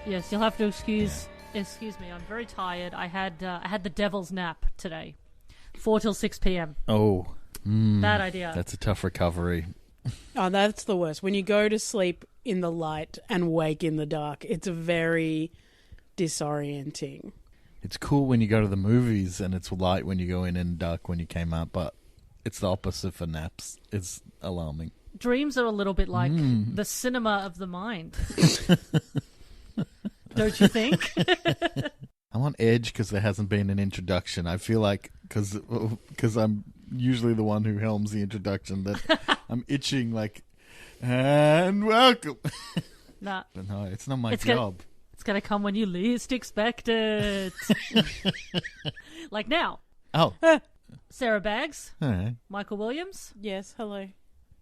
Yes, you'll have to excuse me. I'm very tired. I had the devil's nap today, 4 till 6 p.m. Oh, bad idea. That's a tough recovery. Oh, that's the worst. When you go to sleep in the light and wake in the dark, it's very disorienting. It's cool when you go to the movies and it's light when you go in and dark when you came out, but it's the opposite for naps. It's alarming. Dreams are a little bit like the cinema of the mind. Don't you think? I want edge because there hasn't been an introduction. I feel like because I'm usually the one who helms the introduction that I'm itching like, and welcome. Nah. But no, it's not my job. It's going to come when you least expect it. Like now. Oh. Sarah Baggs. Hi. Michael Williams. Yes, hello.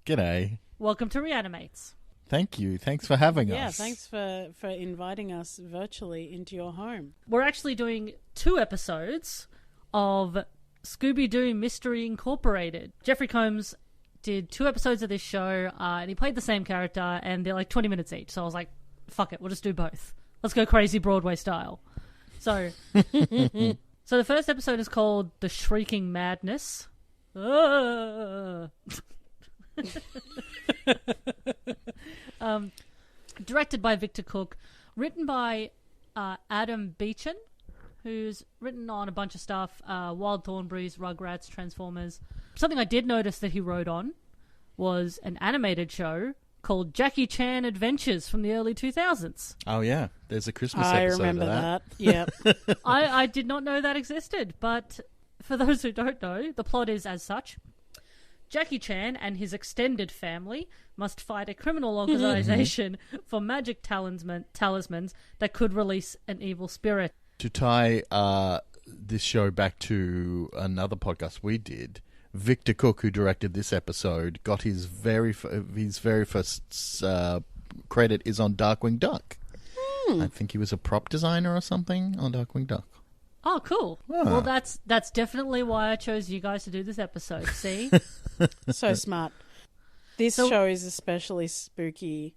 G'day. Welcome to Re-AniMates. Thank you. Thanks for having us. Yeah, thanks for inviting us virtually into your home. We're actually doing 2 episodes of Scooby Doo Mystery Incorporated. Jeffrey Combs did 2 episodes of this show, and he played the same character, and they're like 20 minutes each. So I was like, fuck it, we'll just do both. Let's go crazy Broadway style. So, so the first episode is called The Shrieking Madness. Directed by Victor Cook, written by Adam Beechan, who's written on a bunch of stuff, Wild Thornberrys, Rugrats, Transformers. Something I did notice that he wrote on was an animated show called Jackie Chan Adventures from the early 2000s. Oh, yeah. There's a Christmas I episode remember of that. Yep. I did not know that existed, but for those who don't know, the plot is as such. Jackie Chan and his extended family must fight a criminal organization for magic talismans that could release an evil spirit. To tie this show back to another podcast we did, Victor Cook, who directed this episode, got his very first credit is on Darkwing Duck. I think he was a prop designer or something on Darkwing Duck. Oh, cool. Ah. Well, that's definitely why I chose you guys to do this episode. See? So smart. This show is especially spooky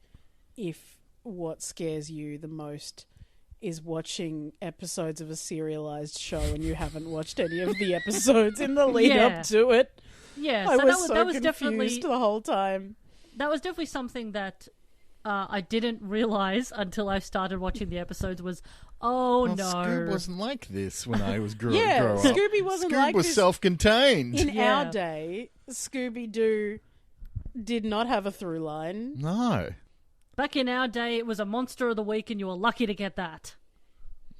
if what scares you the most is watching episodes of a serialized show and you haven't watched any of the episodes in the lead up to it. Yeah, I so was that was confused definitely the whole time. That was definitely something that I didn't realize until I started watching the episodes was, no. Scoob wasn't like this when I was growing Yeah, up. Scooby wasn't Scoob like was this. self-contained. In our day, Scooby Doo did not have a through line. No. Back in our day, it was a monster of the week and you were lucky to get that.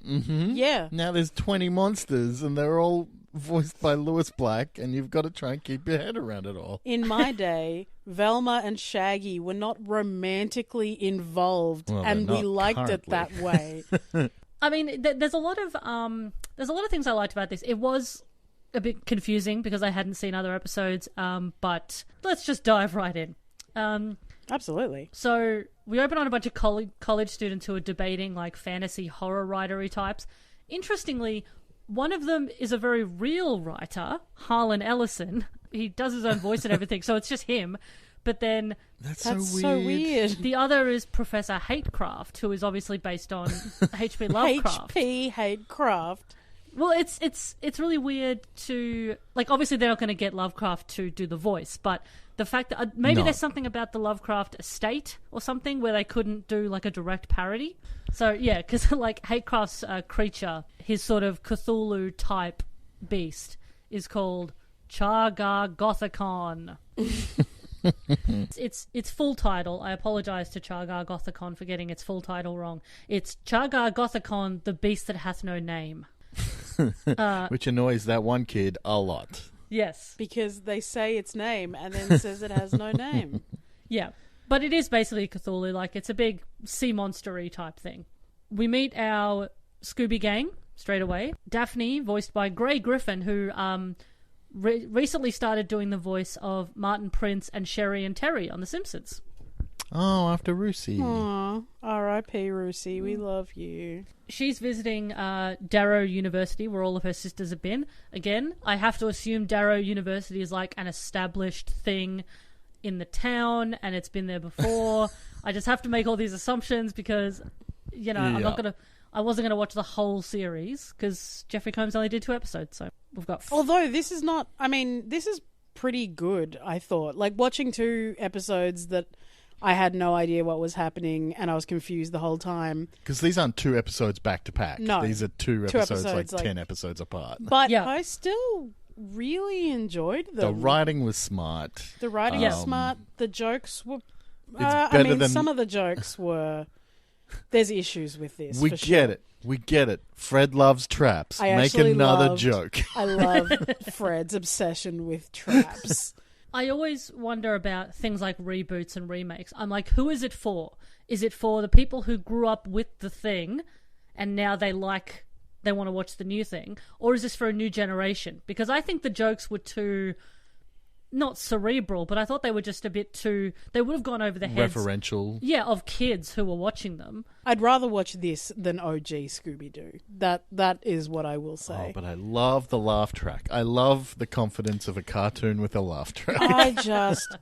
Mm-hmm. Yeah. Now there's 20 monsters and they're all voiced by Lewis Black and you've got to try and keep your head around it all. In my day, Velma and Shaggy were not romantically involved, Well, and they're we not liked it currently. that way. I mean, there's a lot of things I liked about this. It was a bit confusing because I hadn't seen other episodes, but let's just dive right in. Absolutely. So we open on a bunch of college students who are debating like fantasy horror writery types. Interestingly, one of them is a very real writer, Harlan Ellison. He does his own voice and everything, so it's just him. But then That's so weird. the other is Professor Hatecraft, who is obviously based on H.P. Lovecraft. H.P. Hatecraft. Well, it's really weird to like. Obviously, they're not going to get Lovecraft to do the voice, but the fact that maybe there's something about the Lovecraft estate or something where they couldn't do like a direct parody. So yeah, because like Hatecraft's creature, his sort of Cthulhu type beast, is called Chagar Gothicon. Its full title. I apologize to Chagar Gothicon for getting its full title wrong. It's Chagar Gothicon, the beast that hath no name. Which annoys that one kid a lot. Yes. Because they say its name and then says it has no name. Yeah. But it is basically Cthulhu. Like, it's a big sea monster-y type thing. We meet our Scooby gang straight away. Daphne, voiced by Grey Griffin, who recently started doing the voice of Martin Prince and Sherry and Terry on The Simpsons. Oh, after Rusey. Aw, R.I.P. Rusey, we love you. She's visiting Darrow University, where all of her sisters have been. Again, I have to assume Darrow University is like an established thing in the town, and it's been there before. I just have to make all these assumptions because, I wasn't gonna watch the whole series because Jeffrey Combs only did 2 episodes, so we've got. Although this is not, this is pretty good. I thought, like watching 2 episodes that I had no idea what was happening and I was confused the whole time. Because these aren't 2 episodes back to back. No, these are 2 episodes, like 10 episodes apart. But I still really enjoyed them. The writing was smart. The writing was smart. The jokes were. Than... some of the jokes were. There's issues with this. We get it. We get it. Fred loves traps. Make another joke. I love Fred's obsession with traps. I always wonder about things like reboots and remakes. I'm like, who is it for? Is it for the people who grew up with the thing and now they want to watch the new thing? Or is this for a new generation? Because I think the jokes were too, not cerebral, but I thought they were just a bit too, they would have gone over the heads. Referential. Yeah, of kids who were watching them. I'd rather watch this than OG Scooby Doo. That is what I will say. Oh, but I love the laugh track. I love the confidence of a cartoon with a laugh track. I just...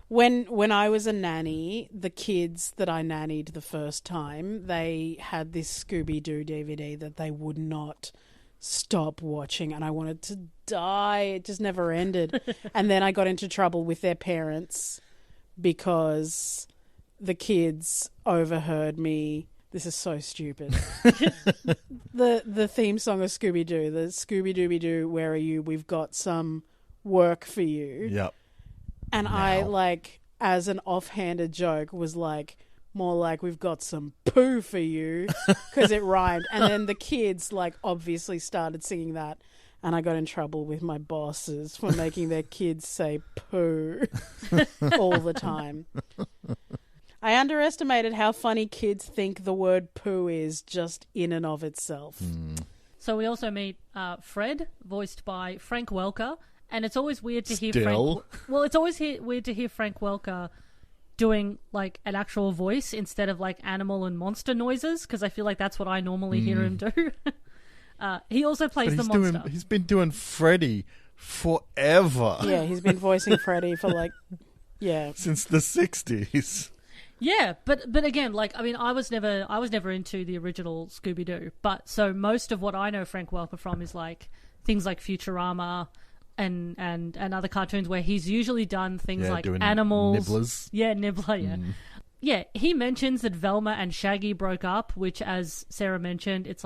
When I was a nanny, the kids that I nannied the first time, they had this Scooby Doo DVD that they would not stop watching, and I wanted to die. It just never ended. And then I got into trouble with their parents because the kids overheard me. This is so stupid. The theme song of Scooby Doo, the Scooby Dooby Doo, where are you? We've got some work for you. Yep. And I, as an offhanded joke, was like, more like, we've got some poo for you, because it rhymed. And then the kids, obviously started singing that, and I got in trouble with my bosses for making their kids say poo all the time. I underestimated how funny kids think the word poo is just in and of itself. So we also meet Fred, voiced by Frank Welker, and it's always weird to hear weird to hear Frank Welker doing an actual voice instead of animal and monster noises, because I feel like that's what I normally hear him do. He also plays the monster. He's been doing Freddy forever. Yeah, he's been voicing Freddy for since the 60s. Yeah, but again, I was never into the original Scooby Doo, but so most of what I know Frank Welker from is things like Futurama and other cartoons where he's usually done things like animals. Nibblers. Yeah, Nibbler, yeah. Yeah, he mentions that Velma and Shaggy broke up, which, as Sarah mentioned, it's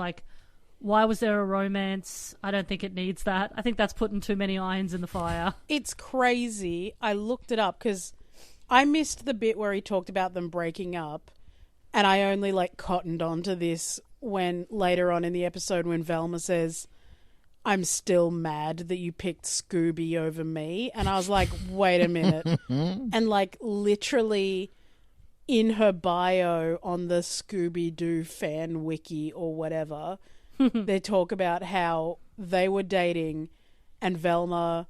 why was there a romance? I don't think it needs that. I think that's putting too many irons in the fire. It's crazy. I looked it up because I missed the bit where he talked about them breaking up, and I only cottoned onto this when later on in the episode when Velma says, I'm still mad that you picked Scooby over me. And I was like, wait a minute. And literally in her bio on the Scooby-Doo fan wiki or whatever, they talk about how they were dating and Velma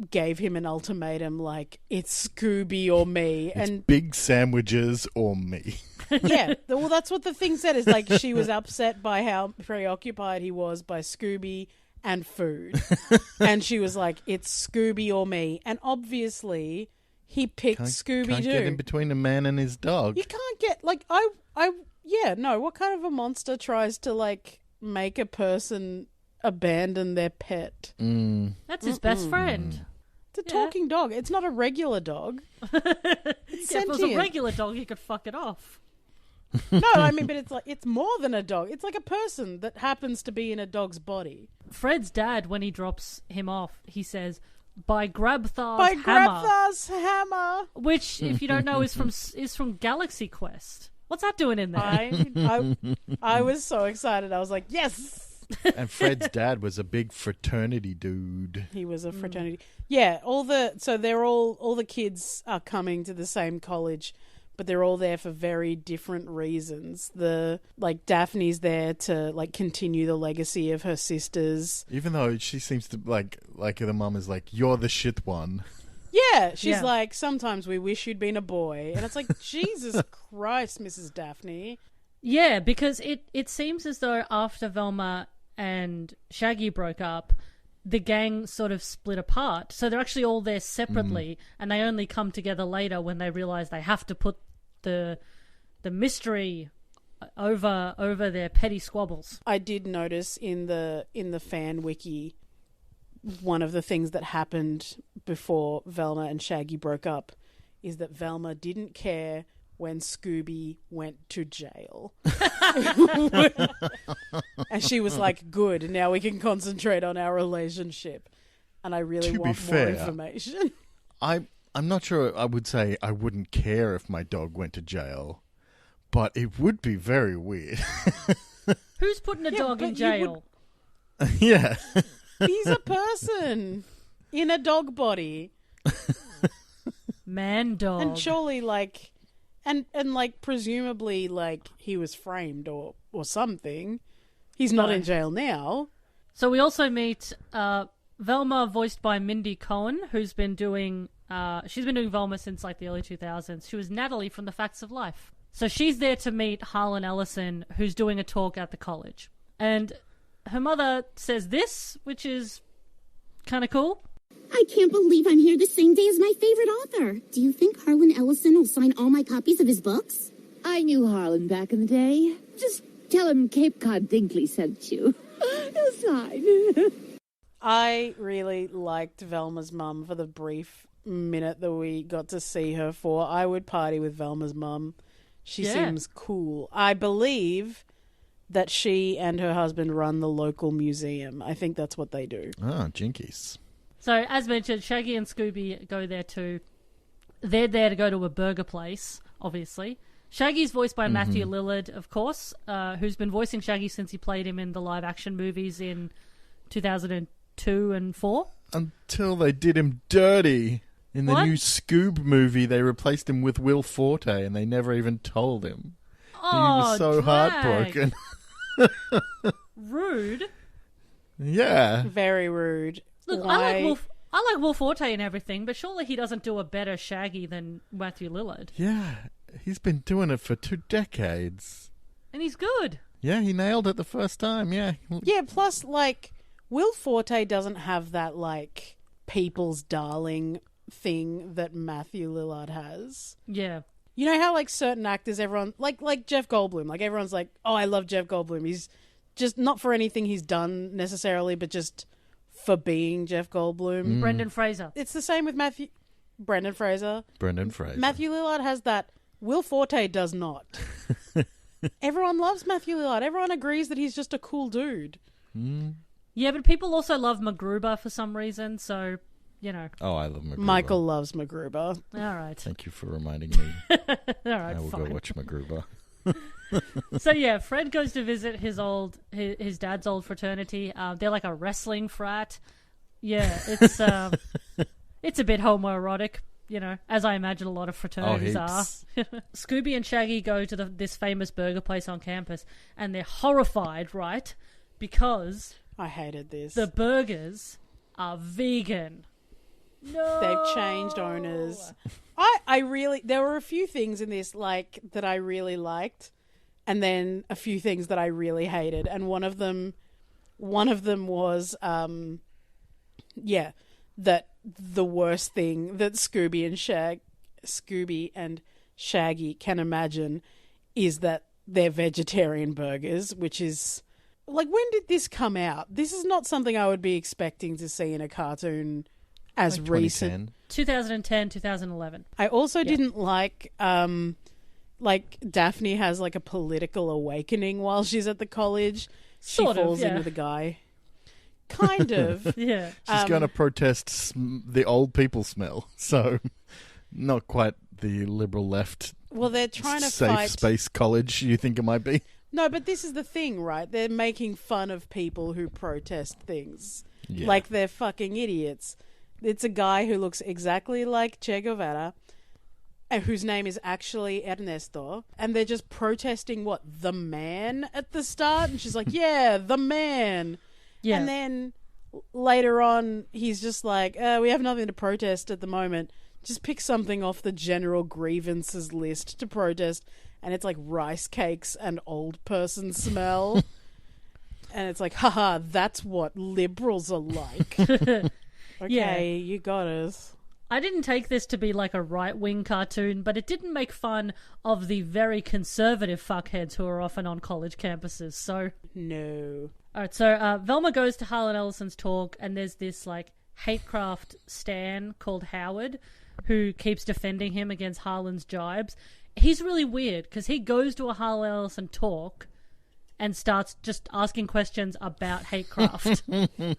gave him an ultimatum it's Scooby or me. It's big sandwiches or me. Yeah, well, that's what the thing said, is she was upset by how preoccupied he was by Scooby and food. And she was like, it's Scooby or me. And obviously he picked Scooby-Doo. Can't get in between a man and his dog. You can't get, what kind of a monster tries to make a person abandon their pet? That's his best friend. It's a talking dog. It's not a regular dog. It's if it was a regular dog, he could fuck it off. No, but it's more than a dog. It's like a person that happens to be in a dog's body. Fred's dad, when he drops him off, he says, by Grabthar's hammer. Grabthar's hammer. Which, if you don't know, is from Galaxy Quest. What's that doing in there? I was so excited. I was like, yes! And Fred's dad was a big fraternity dude. He was a fraternity. Yeah, all the kids are coming to the same college, but they're all there for very different reasons. Daphne's there to continue the legacy of her sisters. Even though she seems to like the mum is you're the shit one. Yeah, she's sometimes we wish you'd been a boy. And it's Jesus Christ, Mrs. Daphne. Yeah, because it seems as though after Velma and Shaggy broke up, the gang sort of split apart. So they're actually all there separately, and they only come together later when they realise they have to put the mystery over their petty squabbles. I did notice in the fan wiki, one of the things that happened before Velma and Shaggy broke up is that Velma didn't care when Scooby went to jail. And she was like, good, now we can concentrate on our relationship. And I really want more information. I'm not sure I would say I wouldn't care if my dog went to jail, but it would be very weird. Who's putting a dog in jail? Yeah. He's a person in a dog body. Man dog. And surely, like... And like, presumably, like, he was framed or something. He's not in jail now. So we also meet Velma, voiced by Mindy Cohen, who's been doing... she's been doing Velma since, like, the early 2000s. She was Natalie from The Facts of Life. So she's there to meet Harlan Ellison, who's doing a talk at the college. And her mother says this, which is kind of cool. I can't believe I'm here the same day as my favorite author. Do you think Harlan Ellison will sign all my copies of his books? I knew Harlan back in the day. Just tell him Cape Cod Dinkley sent you. He'll sign. I really liked Velma's mum for the brief minute that we got to see her for. I would party with Velma's mum. She seems cool. I believe that she and her husband run the local museum. I think that's what they do. Ah, jinkies. So, as mentioned, Shaggy and Scooby go there too. They're there to go to a burger place, obviously. Shaggy's voiced by Matthew Lillard, of course, who's been voicing Shaggy since he played him in the live-action movies in 2002 and 4. Until they did him dirty. In the new Scoob movie, they replaced him with Will Forte, and they never even told him. Oh, he was so drag. heartbroken. Rude. Yeah. Very rude. Look, I like Will Forte and everything, but surely he doesn't do a better Shaggy than Matthew Lillard. Yeah. He's been doing it for 2 decades. And he's good. Yeah, he nailed it the first time, yeah. Yeah, plus, like, Will Forte doesn't have that, like, people's darling thing that Matthew Lillard has. Yeah. You know how, like, certain actors, everyone... Like Jeff Goldblum. Like, everyone's like, oh, I love Jeff Goldblum. He's just not for anything he's done necessarily, but just for being Jeff Goldblum. Brendan Fraser. It's the same with Brendan Fraser. Matthew Lillard has that. Will Forte does not. Everyone loves Matthew Lillard. Everyone agrees that he's just a cool dude. Yeah, but people also love MacGruber for some reason, so, you know. Oh, I love MacGruber. Michael loves MacGruber. All right. Thank you for reminding me. All right, I will fine. go watch MacGruber. So yeah, Fred goes to visit his dad's old fraternity. They're like a wrestling frat. Yeah, it's a bit homoerotic, you know, as I imagine a lot of fraternities are. Scooby and Shaggy go to this famous burger place on campus, and they're horrified, right? Because I hated this. The burgers are vegan. No, they've changed owners. There were a few things in this like that I really liked, and then a few things that I really hated, and one of them was that the worst thing that Scooby and Shaggy can imagine is that they're vegetarian burgers, which is like, when did this come out? This is not something I would be expecting to see in a cartoon as like recent. 2010, 2011. I also didn't like Daphne has like a political awakening while she's at the college. She falls in with a guy. Kind of. Yeah. She's going to protest the old people smell. So, not quite the liberal left. Well, they're trying to safe space college you think it might be. No, but this is the thing, right? They're making fun of people who protest things. Yeah. Like they're fucking idiots. It's a guy who looks exactly like Che Guevara, and whose name is actually Ernesto, and they're just protesting, the man at the start? And she's like, yeah, the man. Yeah. And then later on, he's just like, we have nothing to protest at the moment. Just pick something off the general grievances list to protest. And it's like rice cakes and old person smell. And it's like, haha, that's what liberals are like. Okay, you got us. I didn't take this to be like a right-wing cartoon, but it didn't make fun of the very conservative fuckheads who are often on college campuses, so... No. Alright, so Velma goes to Harlan Ellison's talk, and there's this, like, Hatecraft stan called Howard, who keeps defending him against Harlan's jibes. He's really weird, because he goes to a Harlan Ellison talk and starts just asking questions about Hatecraft.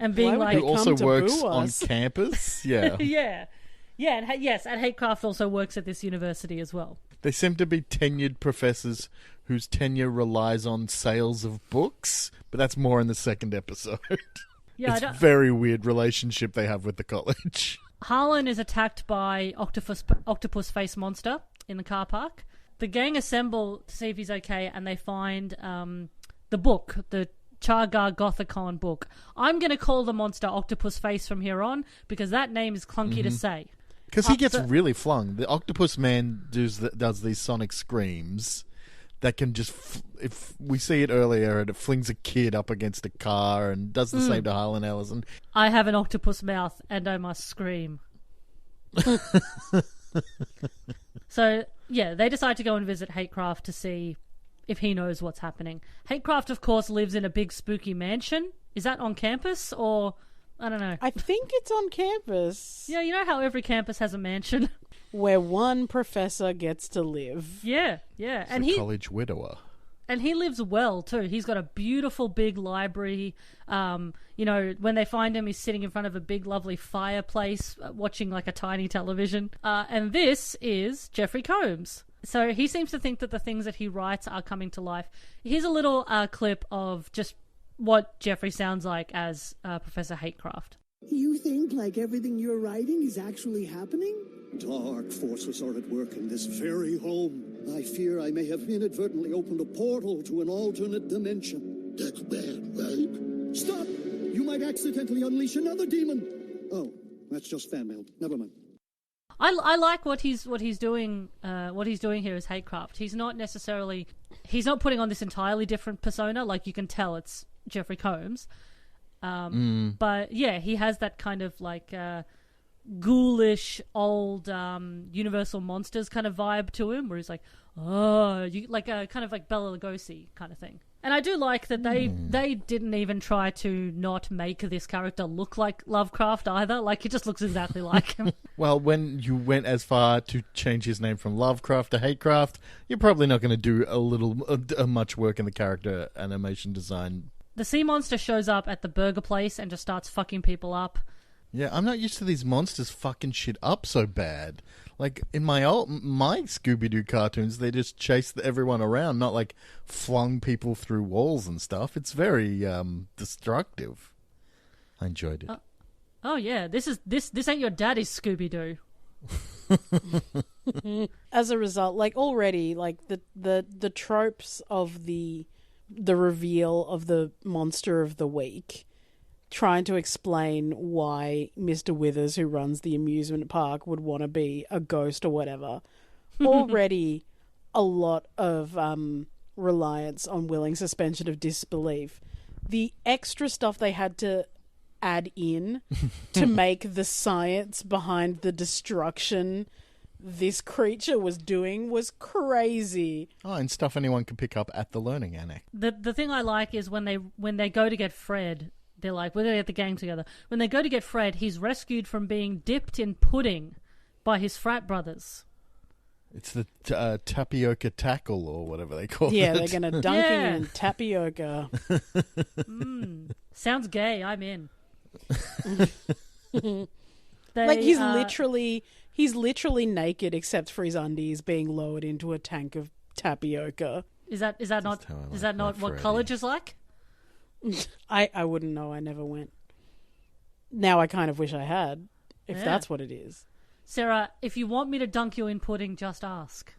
And being like... Who also works on campus? Yeah. Yeah. Yeah, and yes, and Hatecraft also works at this university as well. They seem to be tenured professors whose tenure relies on sales of books, but that's more in the second episode. Yeah, it's a very weird relationship they have with the college. Harlan is attacked by octopus face monster in the car park. The gang assemble to see if he's okay, and they find the book, the Chagar Gothicon book. I'm going to call the monster Octopus Face from here on, because that name is clunky to say. Because he gets really flung. The Octopus Man does these sonic screams that can just... if we see it earlier, it flings a kid up against a car and does the same to Harlan Ellison. I have an octopus mouth and I must scream. So, yeah, they decide to go and visit Hatecraft to see if he knows what's happening. Hatecraft, of course, lives in a big spooky mansion. Is that on campus or... I don't know. I think it's on campus. Yeah, you know how every campus has a mansion? Where one professor gets to live. Yeah, yeah. And he college widower. And he lives well, too. He's got a beautiful big library. You know, when they find him, he's sitting in front of a big, lovely fireplace, watching like a tiny television. And this is Jeffrey Combs. So he seems to think that the things that he writes are coming to life. Here's a little clip of just what Jeffrey sounds like as Professor Hatecraft. You think like everything you're writing is actually happening? Dark forces are at work in this very home. I fear I may have inadvertently opened a portal to an alternate dimension. That's bad, right? Stop! You might accidentally unleash another demon. Oh, that's just fan mail. Never mind. I like what he's doing. What he's doing here is Hatecraft. He's not putting on this entirely different persona. Like, you can tell it's Jeffrey Combs. But yeah, he has that kind of like ghoulish old Universal Monsters kind of vibe to him, where he's like, oh, you like a kind of like Bela Lugosi kind of thing. And I do like that they didn't even try to not make this character look like Lovecraft either. Like, he just looks exactly like him. Well, when you went as far to change his name from Lovecraft to Hatecraft, you're probably not going to do much work in the character animation design. The sea monster shows up at the burger place and just starts fucking people up. Yeah, I'm not used to these monsters fucking shit up so bad. Like, in my Scooby Doo cartoons, they just chased everyone around, not like flung people through walls and stuff. It's very destructive. I enjoyed it. Oh yeah, this ain't your daddy's Scooby Doo. As a result, like already, like the tropes of the reveal of the monster of the week, trying to explain why Mr. Withers, who runs the amusement park, would want to be a ghost or whatever. Already a lot of reliance on willing suspension of disbelief. The extra stuff they had to add in to make the science behind the destruction this creature was doing was crazy. Oh, and stuff anyone can pick up at the Learning Annex. The thing I like is when they go to get Fred, they're like, we're going to get the gang together. When they go to get Fred, he's rescued from being dipped in pudding by his frat brothers. It's the tapioca tackle or whatever they call it. Yeah, they're going to dunk him in tapioca. Sounds gay. I'm in. He's literally naked except for his undies being lowered into a tank of tapioca. Is that not what college is like? I wouldn't know. I never went. Now I kind of wish I had, if that's what it is. Sarah, if you want me to dunk you in pudding, just ask.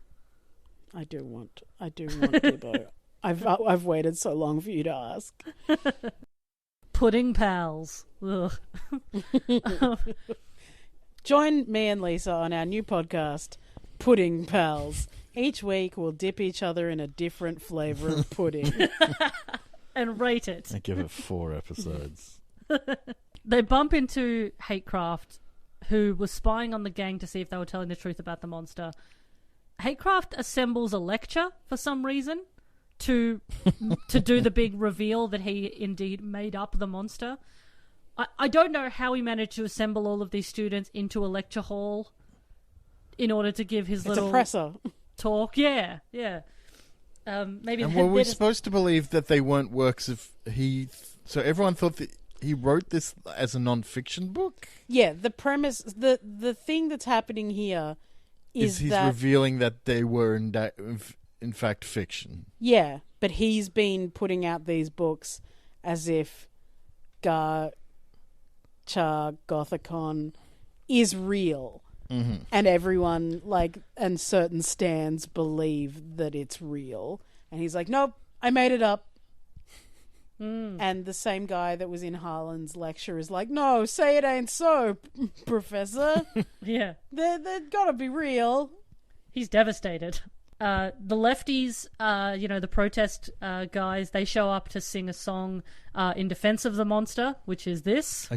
I do want Gibbo. I've waited so long for you to ask. Pudding pals. Ugh. Join me and Lisa on our new podcast, Pudding Pals. Each week we'll dip each other in a different flavour of pudding. And rate it. I give it 4 episodes. They bump into Hatecraft who was spying on the gang to see if they were telling the truth about the monster. Hatecraft assembles a lecture for some reason to do the big reveal that he indeed made up the monster. I don't know how he managed to assemble all of these students into a lecture hall in order to give his little presser talk. Yeah. Maybe. And were we supposed to believe that they weren't works of he? So everyone thought that he wrote this as a non-fiction book? Yeah, the premise, the thing that's happening here is he's that... revealing that they were in fact fiction. Yeah, but he's been putting out these books as if Gothicon is real. Mm-hmm. And everyone, and certain stands believe that it's real. And he's like, nope, I made it up. And the same guy that was in Harlan's lecture is like, no, say it ain't so, Professor. Yeah. They're gotta be real. He's devastated. The lefties, the protest guys, they show up to sing a song in defense of the monster, which is this.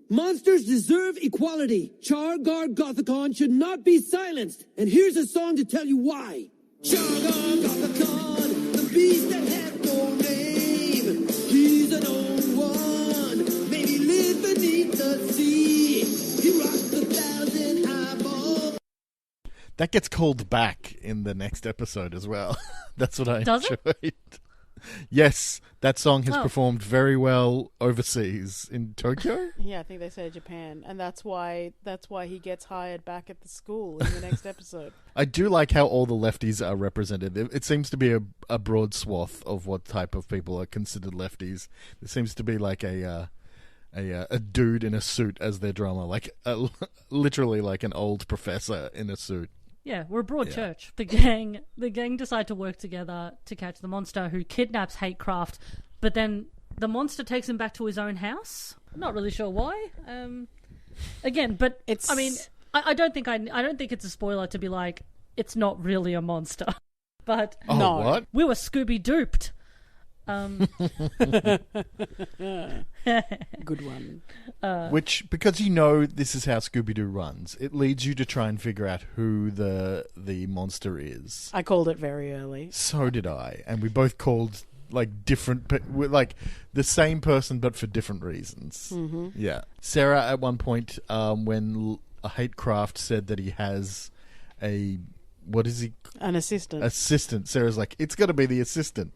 Monsters deserve equality. Chargar Gothicon should not be silenced. And here's a song to tell you why. Chargar Gothicon, the beast that had no name. He's an old one, maybe live beneath the sea. He rocks 1,000 eyeballs. That gets called back in the next episode as well. That's what I enjoyed. It? Yes, that song has performed very well overseas in Tokyo. Yeah, I think they say Japan, and that's why he gets hired back at the school in the next episode. I do like how all the lefties are represented. It seems to be a broad swath of what type of people are considered lefties. There seems to be like a dude in a suit as their drummer, literally like an old professor in a suit. Yeah, we're a broad church. The gang decide to work together to catch the monster, who kidnaps Hatecraft, but then the monster takes him back to his own house. I'm not really sure why. Again, but it's... I mean, I don't think it's a spoiler to be like, it's not really a monster. But no, what? We were Scooby Dooped. Good one. Which, because this is how Scooby Doo runs, it leads you to try and figure out who the monster is. I called it very early. So did I, and we both called different, the same person but for different reasons. Mm-hmm. Yeah, Sarah at one point, when Hatecraft said that he has an assistant. Sarah's like, it's got to be the assistant.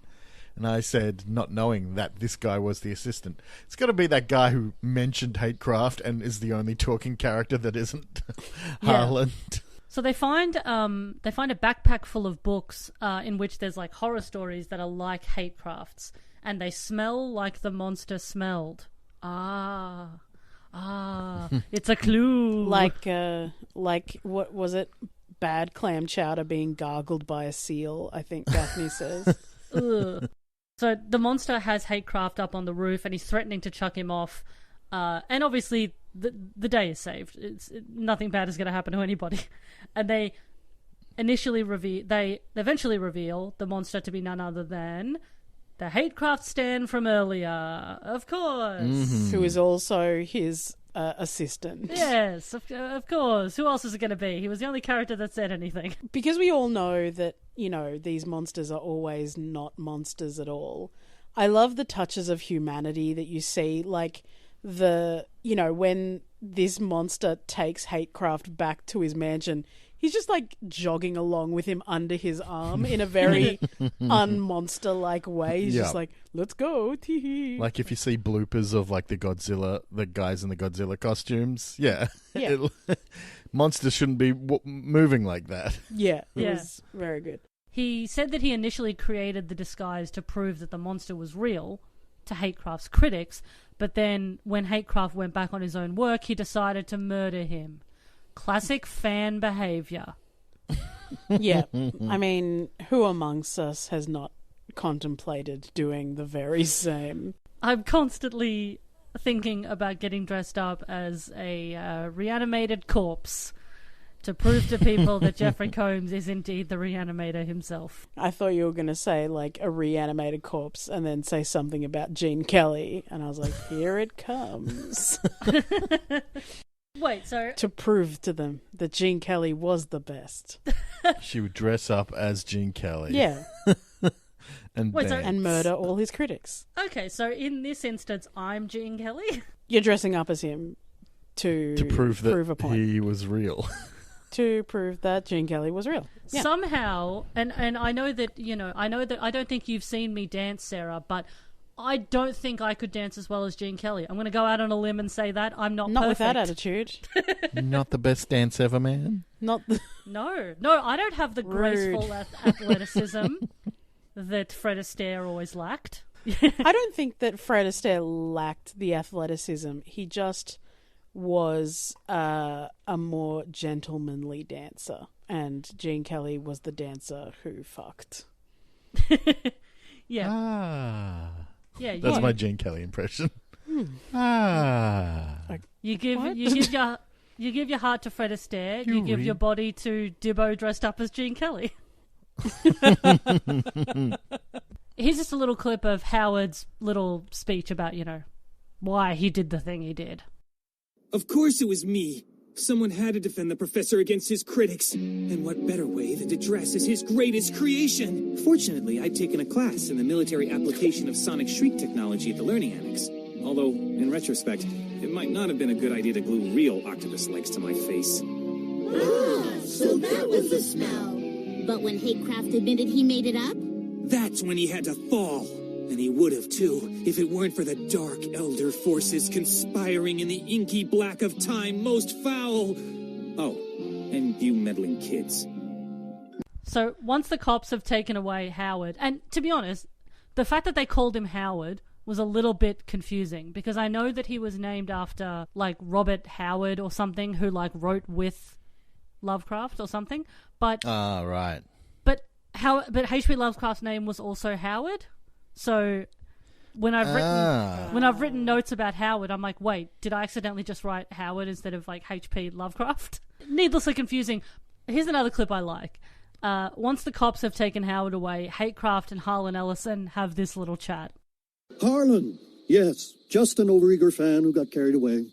And I said, not knowing that this guy was the assistant, it's got to be that guy who mentioned Hatecraft and is the only talking character that isn't Harlan. So they find a backpack full of books in which there's horror stories that are like Hatecraft's, and they smell like the monster smelled. It's a clue. Like what was it? Bad clam chowder being gargled by a seal, I think Daphne says. Ugh. So the monster has Hatecraft up on the roof, and he's threatening to chuck him off. And obviously, the day is saved. Nothing bad is going to happen to anybody. And they eventually reveal the monster to be none other than the Hatecraft stand from earlier, of course. Mm-hmm. Who is also his assistant. Yes, of course. Who else is it going to be? He was the only character that said anything. Because we all know that, these monsters are always not monsters at all. I love the touches of humanity that you see, when this monster takes Hatecraft back to his mansion, he's just jogging along with him under his arm in a very unmonster-like way. He's just like, let's go. Tee-hee. Like if you see bloopers of the guys in the Godzilla costumes. Yeah. Monsters shouldn't be moving like that. Yeah, it was very good. He said that he initially created the disguise to prove that the monster was real to Hatecraft's critics, but then when Hatecraft went back on his own work, he decided to murder him. Classic fan behaviour. Yeah. I mean, who amongst us has not contemplated doing the very same? I'm constantly thinking about getting dressed up as a reanimated corpse to prove to people that Jeffrey Combs is indeed the reanimator himself. I thought you were going to say, a reanimated corpse and then say something about Gene Kelly. And I was like, here it comes. Wait, so to prove to them that Gene Kelly was the best. She would dress up as Gene Kelly. Yeah. And Wait, dance. And murder all his critics. okay, so in this instance, I'm Gene Kelly. You're dressing up as him to prove that a point. he was real. To prove that Gene Kelly was real. Yeah. Somehow, and I know that I don't think you've seen me dance, Sarah, but I don't think I could dance as well as Gene Kelly. I'm going to go out on a limb and say that I'm not perfect. With that attitude. Not the best dance ever, man. Not the... No, I don't have the graceful athleticism that Fred Astaire always lacked. I don't think that Fred Astaire lacked the athleticism. He just was a more gentlemanly dancer, and Gene Kelly was the dancer who fucked. Yeah. Ah. Yeah, That's my Gene Kelly impression. Ah. You give your heart to Fred Astaire. You give your body to Dibbo dressed up as Gene Kelly. Here's just a little clip of Howard's little speech about, why he did the thing he did. Of course it was me. Someone had to defend the professor against his critics. And what better way than to dress as his greatest creation? Fortunately, I'd taken a class in the military application of sonic shriek technology at the Learning Annex. Although, in retrospect, it might not have been a good idea to glue real octopus legs to my face. Ah, so that was the smell. But when Hatecraft admitted he made it up? That's when he had to fall. And he would have, too, if it weren't for the dark elder forces conspiring in the inky black of time most foul. Oh, and you meddling kids. So once the cops have taken away Howard, and to be honest, the fact that they called him Howard was a little bit confusing, because I know that he was named after, Robert Howard or something, who, wrote with Lovecraft or something, but... Ah, right. But H.P. Lovecraft's name was also Howard? So when I've written notes about Howard, I'm like, wait, did I accidentally just write Howard instead of H.P. Lovecraft? Needlessly confusing. Here's another clip I like. Once the cops have taken Howard away, Hatecraft and Harlan Ellison have this little chat. Harlan, yes, just an overeager fan who got carried away.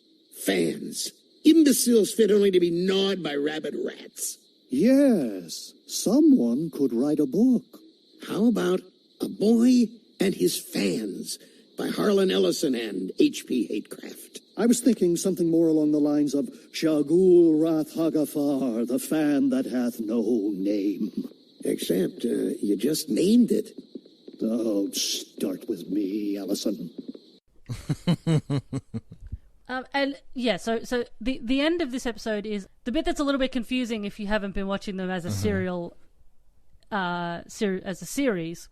Fans. Imbeciles fit only to be gnawed by rabid rats. Yes, someone could write a book. How about A Boy and His Fans by Harlan Ellison and H.P. Hatecraft? I was thinking something more along the lines of Shagul Rath Hagafar, the fan that hath no name. Except you just named it. Don't start with me, Ellison. And yeah, so the end of this episode is the bit that's a little bit confusing if you haven't been watching them as a as a series,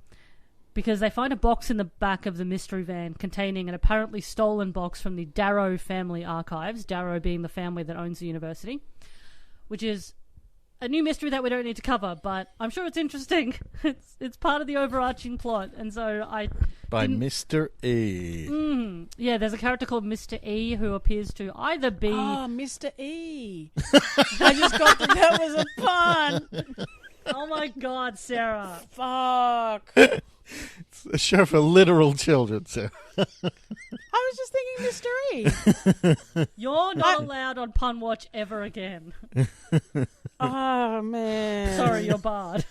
because they find a box in the back of the mystery van containing an apparently stolen box from the Darrow family archives, Darrow being the family that owns the university, which is a new mystery that we don't need to cover, but I'm sure it's interesting. It's part of the overarching plot, and so by Mr. E. Yeah, there's a character called Mr. E who appears to either be... Oh, Mr. E. I just got that was a pun. Oh my god, Sarah. Fuck. It's a show for literal children, Sarah. I was just thinking Mr. E. You're not allowed on Pun Watch ever again. Oh, man. Sorry, you're barred.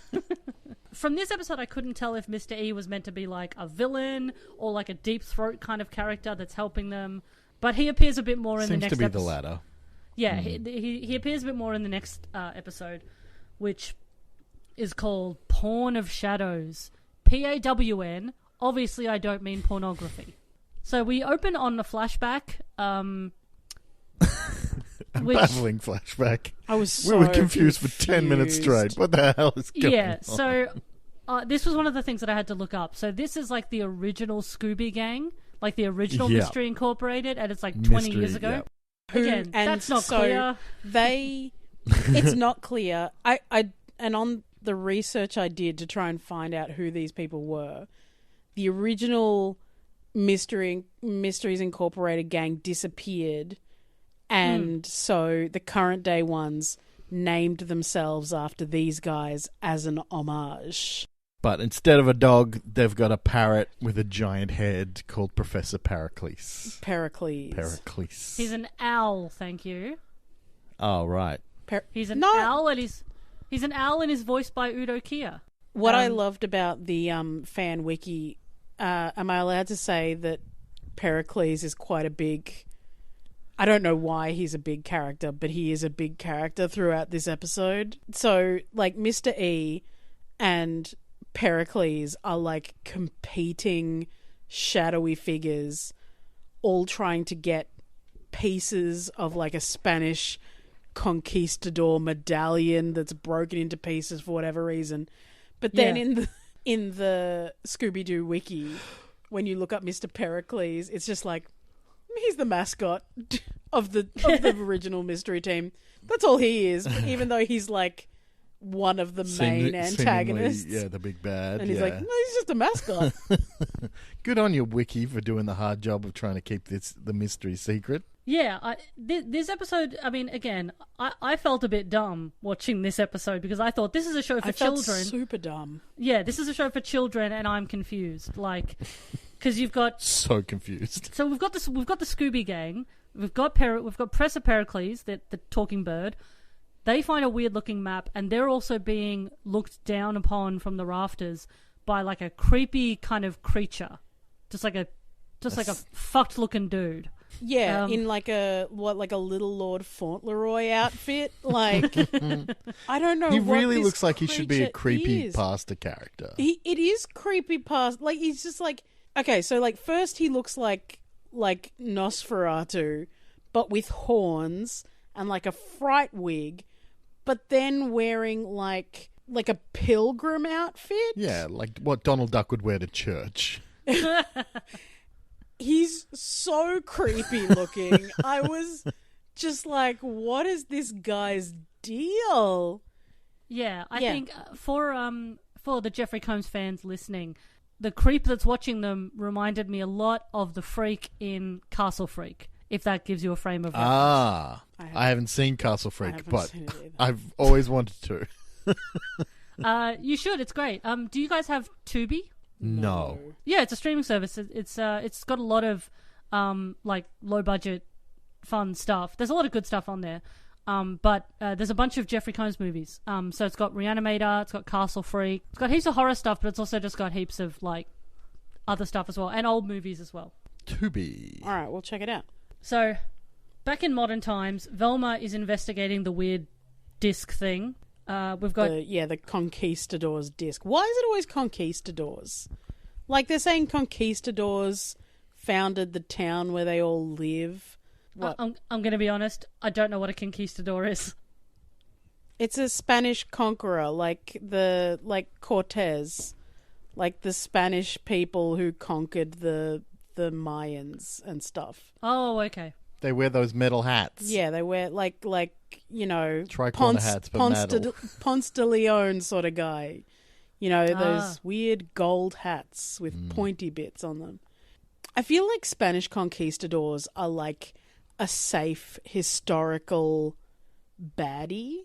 From this episode, I couldn't tell if Mr. E was meant to be like a villain or like a deep throat kind of character that's helping them. But he appears a bit more in the next episode. Seems to be the latter. Yeah, he appears a bit more in the next episode, which is called Pawn of Shadows. PAWN. Obviously, I don't mean pornography. So we open on a flashback. A baffling flashback. We were confused for 10 minutes straight. What the hell is going on? Yeah, so this was one of the things that I had to look up. So this is like the original Scooby Gang, like the original Mystery Incorporated, and it's like 20 years ago. Yeah. Again, that's not clear. It's not clear. And on the research I did to try and find out who these people were, the original Mysteries Incorporated gang disappeared. And so the current day ones named themselves after these guys as an homage. But instead of a dog, they've got a parrot with a giant head called Professor Pericles. Pericles. He's an owl, thank you. Oh, right. He's an owl, and he's an owl, and is voiced by Udo Kier. What I loved about the fan wiki, am I allowed to say that Pericles is quite a big... I don't know why he's a big character, but he is a big character throughout this episode. So, like, Mr. E and Pericles are, like, competing shadowy figures all trying to get pieces of, like, a Spanish conquistador medallion that's broken into pieces for whatever reason. But then in the Scooby Doo wiki, when you look up Mr. Pericles, it's just like, he's the mascot of the original mystery team. That's all he is, even though he's like one of the main antagonists. Yeah, the big bad. And he's like, no, he's just a mascot. Good on you, Wiki, for doing the hard job of trying to keep the mystery secret. Yeah, this episode, I mean, again, I felt a bit dumb watching this episode because I thought this is a show for children. I felt super dumb. Yeah, this is a show for children, and I'm confused. Like, because you've got so confused. So we've got the Scooby Gang. We've got Professor Pericles, the talking bird. They find a weird looking map, and they're also being looked down upon from the rafters by like a creepy kind of creature, just like a fucked looking dude. Yeah, in like a little Lord Fauntleroy outfit. Like, I don't know. He what really this looks like he should be a creepy is. pasta character. It is creepy past. Like, he's just like, okay, so like first he looks like Nosferatu, but with horns and like a fright wig, but then wearing like a pilgrim outfit. Yeah, like what Donald Duck would wear to church. He's so creepy looking. I was just like, what is this guy's deal? Yeah, I think for the Jeffrey Combs fans listening, the creep that's watching them reminded me a lot of the freak in Castle Freak, if that gives you a frame of reference. Ah, I haven't seen Castle Freak, but seen it either. I've always wanted to. You should. It's great. Do you guys have Tubi? No. Yeah, it's a streaming service. It's got a lot of like low budget fun stuff. There's a lot of good stuff on there. But there's a bunch of Jeffrey Combs movies. So it's got Re-Animator, it's got Castle Freak, it's got heaps of horror stuff, but it's also just got heaps of like other stuff as well, and old movies as well. Tubi. All right, we'll check it out. So back in modern times, Velma is investigating the weird disc thing. We've got the conquistadors disc. Why is it always conquistadors? Like, they're saying conquistadors founded the town where they all live. What? I'm going to be honest. I don't know what a conquistador is. It's a Spanish conqueror, like Cortez, like the Spanish people who conquered the Mayans and stuff. Oh, okay. They wear those metal hats. Yeah, they wear like you know, tricorner hats, but metal. Ponce de Leon sort of guy. You know, those weird gold hats with pointy bits on them. I feel like Spanish conquistadors are like a safe historical baddie.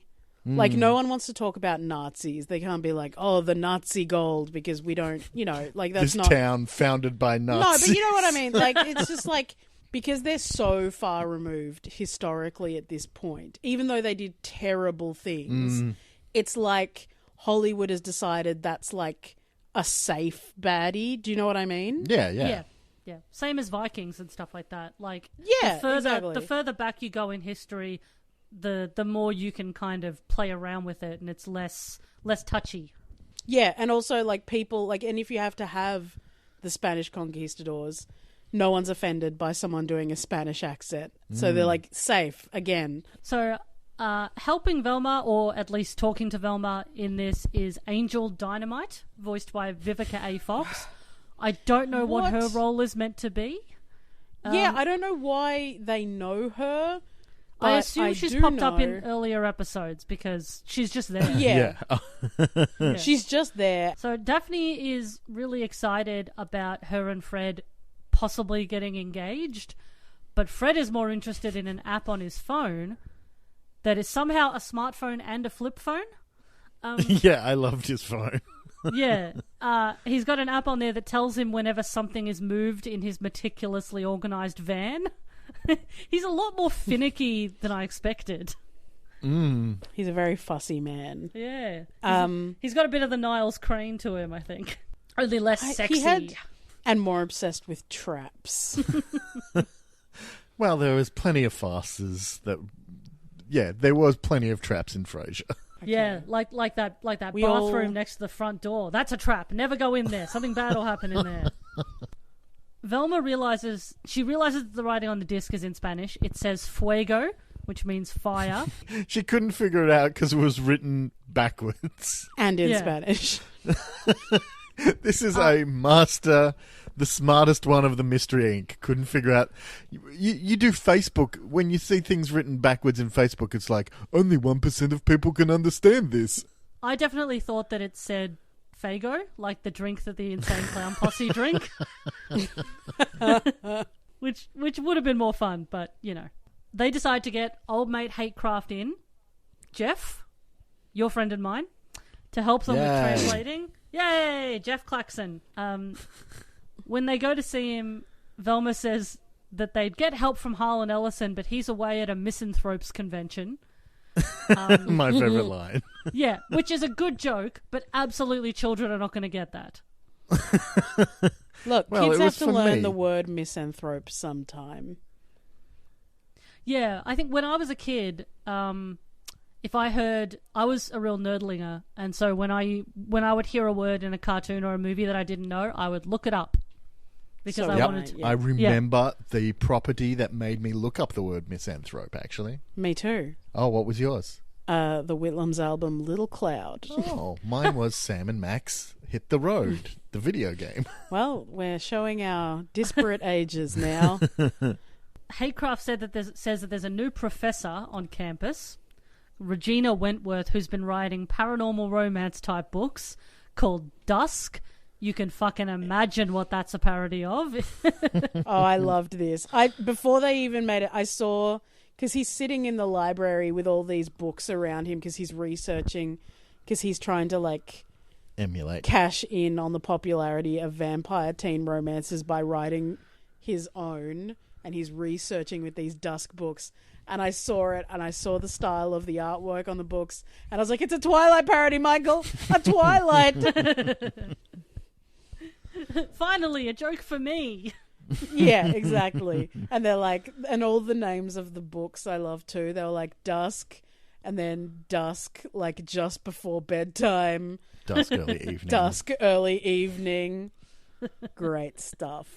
Like, no one wants to talk about Nazis. They can't be like, oh, the Nazi gold, because we don't, you know, like, that's this town founded by Nazis. No, but you know what I mean? Like, it's just like, because they're so far removed historically at this point, even though they did terrible things, it's like Hollywood has decided that's like a safe baddie. Do you know what I mean? Yeah. Same as Vikings and stuff like that. Like, exactly. The further back you go in history, the more you can kind of play around with it, and it's less touchy. Yeah, and also like people like, and if you have to have the Spanish conquistadors, no one's offended by someone doing a Spanish accent. So they're like safe again. So helping Velma, or at least talking to Velma in this, is Angel Dynamite, voiced by Vivica A. Fox. I don't know what her role is meant to be. Yeah, I don't know why they know her. I assume she's popped up in earlier episodes because she's just there. Yeah. She's just there. So Daphne is really excited about her and Fred possibly getting engaged, but Fred is more interested in an app on his phone that is somehow a smartphone and a flip phone. Yeah, I loved his phone. Yeah. He's got an app on there that tells him whenever something is moved in his meticulously organised van. He's a lot more finicky than I expected. He's a very fussy man. Yeah. He's got a bit of the Niles Crane to him, I think. Only less sexy. And more obsessed with traps. Well, there was plenty of farces that... Yeah, there was plenty of traps in Frasier. Okay. Yeah, like that bathroom next to the front door. That's a trap. Never go in there. Something bad will happen in there. Velma realizes that the writing on the disc is in Spanish. It says fuego, which means fire. She couldn't figure it out because it was written backwards. And in Spanish. This is a master, the smartest one of the Mystery Inc. Couldn't figure out. You do Facebook, when you see things written backwards in Facebook, it's like, only 1% of people can understand this. I definitely thought that it said Fago, like the drink that the Insane Clown Posse drink. which would have been more fun, but, you know. They decide to get old mate Hatecraft in, Jeff, your friend and mine, to help them with translating. Yay! Jeff Claxon. When they go to see him, Velma says that they'd get help from Harlan Ellison, but he's away at a misanthropes convention. My favorite line. Yeah, which is a good joke, but absolutely children are not going to get that. Look, kids have to learn the word misanthrope sometime. Yeah, I think when I was a kid, if I was a real nerdlinger, and so when I would hear a word in a cartoon or a movie that I didn't know, I would look it up because I wanted to. I remember the property that made me look up the word misanthrope. Actually, me too. Oh, what was yours? The Whitlams album "Little Cloud." Oh, mine was Sam and Max Hit the Road, the video game. Well, we're showing our disparate ages now. Hatecraft says that there's a new professor on campus, Regina Wentworth, who's been writing paranormal romance type books called Dusk. You can fucking imagine what that's a parody of. Oh, I loved this. Before they even made it, I saw, because he's sitting in the library with all these books around him because he's researching, because he's trying to like emulate, cash in on the popularity of vampire teen romances by writing his own. And he's researching with these Dusk books. And I saw it, and I saw the style of the artwork on the books. And I was like, it's a Twilight parody, Michael! A Twilight! Finally, a joke for me! Yeah, exactly. And they're like, and all the names of the books I love too. They were like Dusk, and then Dusk, like just before bedtime. Dusk early evening. Dusk early evening. Great stuff.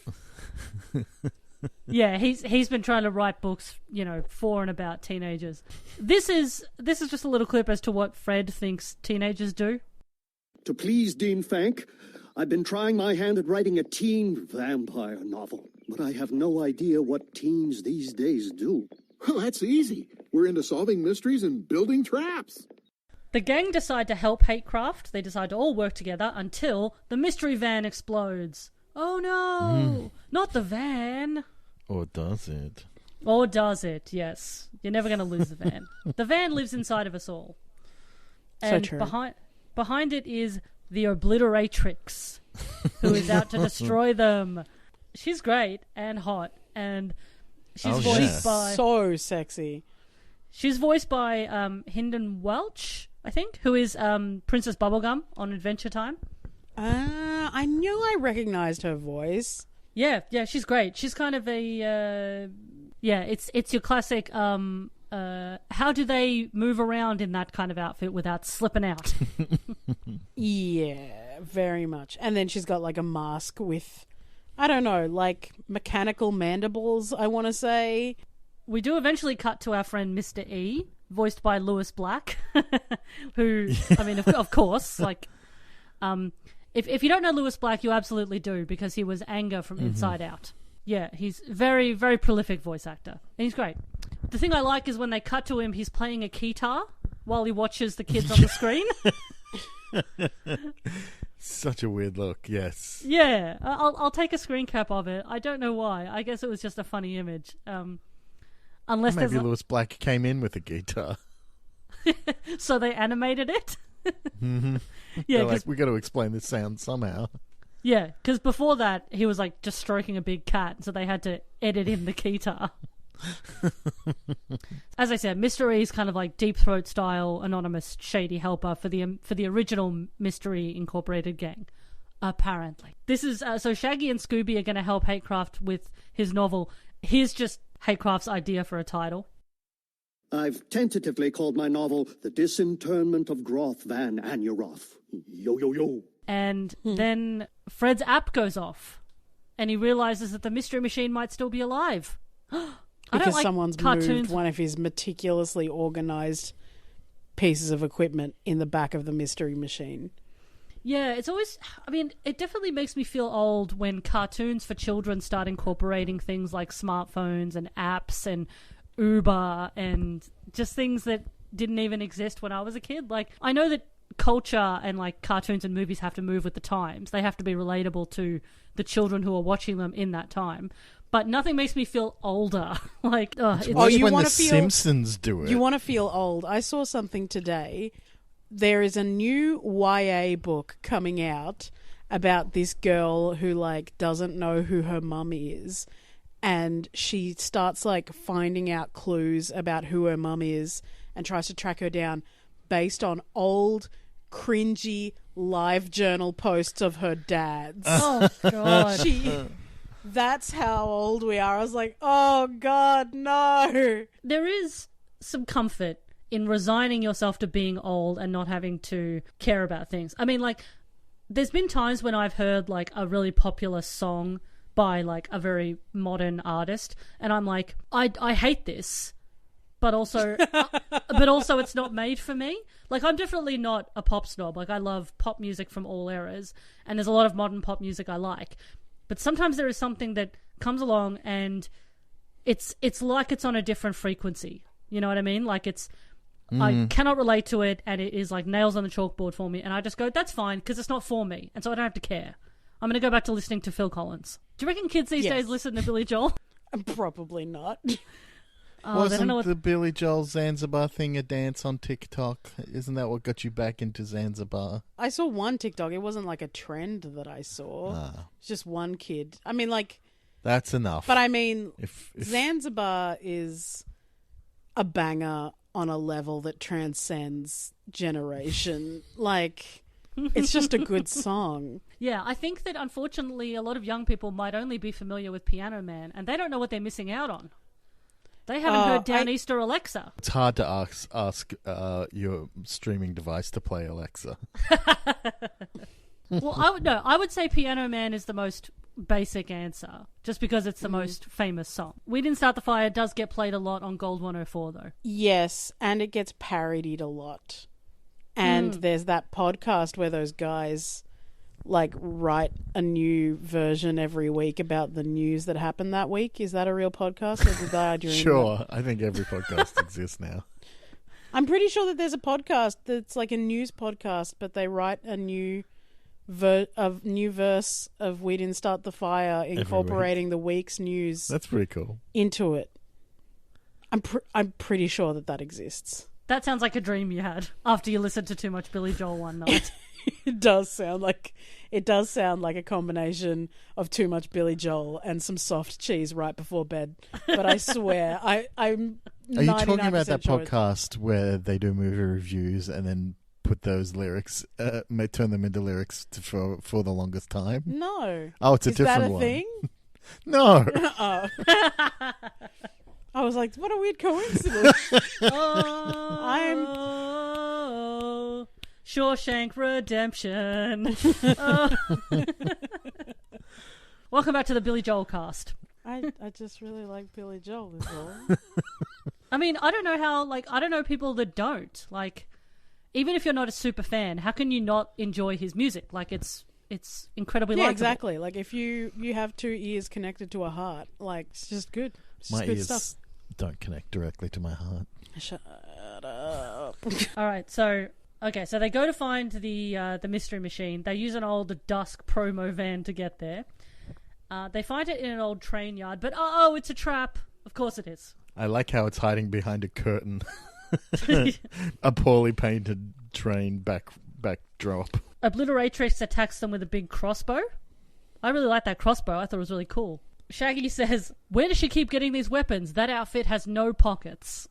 Yeah, he's been trying to write books, for and about teenagers. This is just a little clip as to what Fred thinks teenagers do. To please Dean Fank, I've been trying my hand at writing a teen vampire novel, but I have no idea what teens these days do. Well, that's easy. We're into solving mysteries and building traps. The gang decide to help Hatecraft. They decide to all work together until the mystery van explodes. Oh no! Not the van. Or does it? Or does it, yes. You're never going to lose the van. The van lives inside of us all. And so true. Behind it is the Obliteratrix, who is out to destroy them. She's great and hot, and she's voiced by... so sexy. She's voiced by Hynden Welch, I think, who is Princess Bubblegum on Adventure Time. I knew I recognized her voice. Yeah, she's great. She's kind of a it's your classic how do they move around in that kind of outfit without slipping out? Yeah, very much. And then she's got like a mask with, I don't know, like mechanical mandibles, I want to say. We do eventually cut to our friend Mr. E, voiced by Lewis Black, who, I mean, of course, like If you don't know Lewis Black, you absolutely do, because he was Anger from Inside Out. Yeah, he's very, very prolific voice actor, and he's great. The thing I like is when they cut to him, he's playing a guitar while he watches the kids on the screen. Such a weird look, yes. Yeah, I'll take a screen cap of it. I don't know why. I guess it was just a funny image. Unless maybe Lewis Black came in with a guitar. So they animated it? Mm-hmm. Yeah, like, we got to explain this sound somehow. Yeah, because before that he was like just stroking a big cat, so they had to edit in the guitar. As I said, Mr. E is kind of like Deep Throat style anonymous shady helper for the original Mystery Incorporated gang. Apparently, this is so Shaggy and Scooby are going to help Hatecraft with his novel. Here's just Hatecraft's idea for a title. I've tentatively called my novel The Disinterment of Groth Van Anuroth. Yo, yo, yo. And then Fred's app goes off, and he realizes that the Mystery Machine might still be alive. Because someone's cartoons. moved one of his meticulously organized pieces of equipment in the back of the Mystery Machine. Yeah, it's always... I mean, it definitely makes me feel old when cartoons for children start incorporating things like smartphones and apps and Uber and just things that didn't even exist when I was a kid. Like, I know that culture and, like, cartoons and movies have to move with the times. They have to be relatable to the children who are watching them in that time. But nothing makes me feel older. Like, it's you when want the to feel Simpsons do it. You want to feel old. I saw something today. There is a new YA book coming out about this girl who, like, doesn't know who her mum is, and she starts, like, finding out clues about who her mum is and tries to track her down based on old, cringy live journal posts of her dad's. Oh, God. That's how old we are. I was like, oh, God, no. There is some comfort in resigning yourself to being old and not having to care about things. I mean, like, there's been times when I've heard, like, a really popular song by, like, a very modern artist, and I'm like, I hate this, but also it's not made for me. Like, I'm definitely not a pop snob. Like, I love pop music from all eras, and there's a lot of modern pop music I like. But sometimes there is something that comes along and it's like it's on a different frequency. You know what I mean? Like, I cannot relate to it, and it is like nails on the chalkboard for me, and I just go, that's fine, because it's not for me, and so I don't have to care. I'm going to go back to listening to Phil Collins. Do you reckon kids these days listen to Billy Joel? Probably not. Wasn't the Billy Joel Zanzibar thing a dance on TikTok? Isn't that what got you back into Zanzibar? I saw one TikTok. It wasn't like a trend that I saw. It's just one kid. I mean, like... That's enough. But I mean, if Zanzibar is a banger on a level that transcends generation. Like, it's just a good song. Yeah, I think that unfortunately a lot of young people might only be familiar with Piano Man, and they don't know what they're missing out on. They haven't heard Downeaster Alexa. It's hard to ask your streaming device to play Alexa. Well, I would say Piano Man is the most basic answer, just because it's the most famous song. We Didn't Start the Fire does get played a lot on Gold 104, though. Yes, and it gets parodied a lot. And there's that podcast where those guys, like, write a new version every week about the news that happened that week. Is that a real podcast? Or did I dream Sure, that? I think every podcast exists now. I'm pretty sure that there's a podcast that's like a news podcast, but they write a new verse of We Didn't Start the Fire, incorporating the week's news. That's pretty cool. Into it. I'm pretty sure that exists. That sounds like a dream you had after you listened to too much Billy Joel one night. It does sound like a combination of too much Billy Joel and some soft cheese right before bed. But I swear, I'm 99% Are you talking about that sure podcast where they do movie reviews and then put those lyrics, turn them into lyrics for the longest time? No. Oh, it's a different one. Is that a thing? No. Oh. I was like, what a weird coincidence. Shawshank Redemption. Welcome back to the Billy Joel cast. I just really like Billy Joel, is all. I mean, I don't know people that don't. Like, even if you're not a super fan, how can you not enjoy his music? Like, it's incredibly likable. Yeah, exactly. Like, if you have two ears connected to a heart, like, it's just good. It's my just good ears stuff. don't connect directly to my heart. Shut up. All right, so they go to find the Mystery Machine. They use an old Dusk promo van to get there. They find it in an old train yard, but it's a trap. Of course it is. I like how it's hiding behind a curtain. A poorly painted train backdrop. Obliteratrix attacks them with a big crossbow. I really like that crossbow. I thought it was really cool. Shaggy says, "Where does she keep getting these weapons? That outfit has no pockets."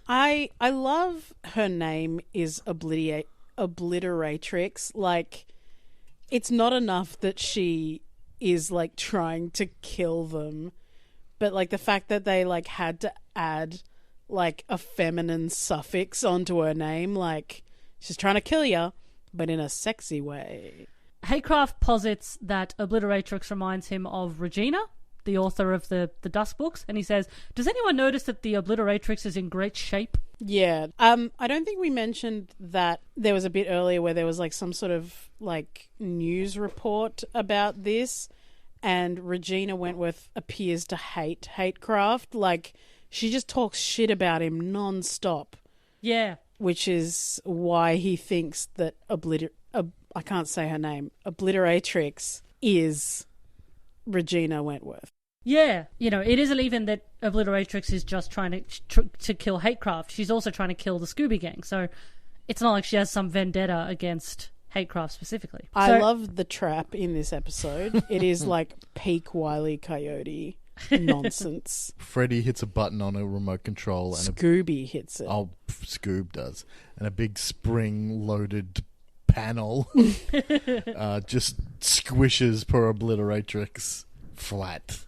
I love her name is Obliteratrix. Like, it's not enough that she is like trying to kill them, but like the fact that they like had to add like a feminine suffix onto her name, like she's trying to kill you, but in a sexy way. Hatecraft posits that Obliteratrix reminds him of Regina, the author of the Dusk books, and he says, "Does anyone notice that the Obliteratrix is in great shape?" Yeah. I don't think we mentioned that there was a bit earlier where there was like some sort of like news report about this, and Regina Wentworth appears to hate Hatecraft. Like, she just talks shit about him non-stop. Yeah. Which is why he thinks that I can't say her name, Obliteratrix is Regina Wentworth. Yeah, you know, it isn't even that Obliteratrix is just trying to kill Hatecraft. She's also trying to kill the Scooby Gang. So it's not like she has some vendetta against Hatecraft specifically. I love the trap in this episode. It is like peak Wile E. Coyote nonsense. Freddy hits a button on a remote control. And Scooby hits it. Oh, Scoob does. And a big spring-loaded panel just squishes poor Obliteratrix flat.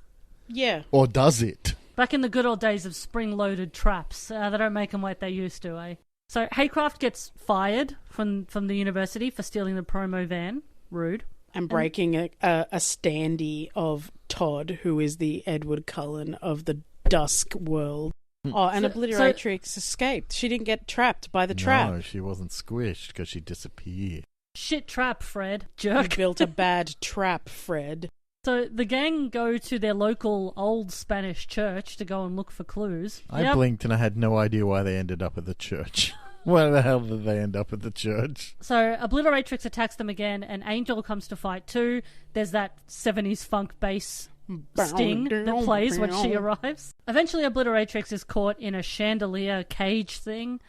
Yeah. Or does it? Back in the good old days of spring-loaded traps, they don't make them like they used to, eh? So Hatecraft gets fired from the university for stealing the promo van. Rude. And breaking a standee of Todd, who is the Edward Cullen of the Dusk world. Oh, and Obliteratrix escaped. She didn't get trapped by the trap. No, she wasn't squished because she disappeared. Shit trap, Fred. Jerk. You built a bad trap, Fred. So the gang go to their local old Spanish church to go and look for clues. I blinked and I had no idea why they ended up at the church. Why the hell did they end up at the church? So Obliteratrix attacks them again, and Angel comes to fight too. There's that 70s funk bass sting that plays when she arrives. Eventually Obliteratrix is caught in a chandelier cage thing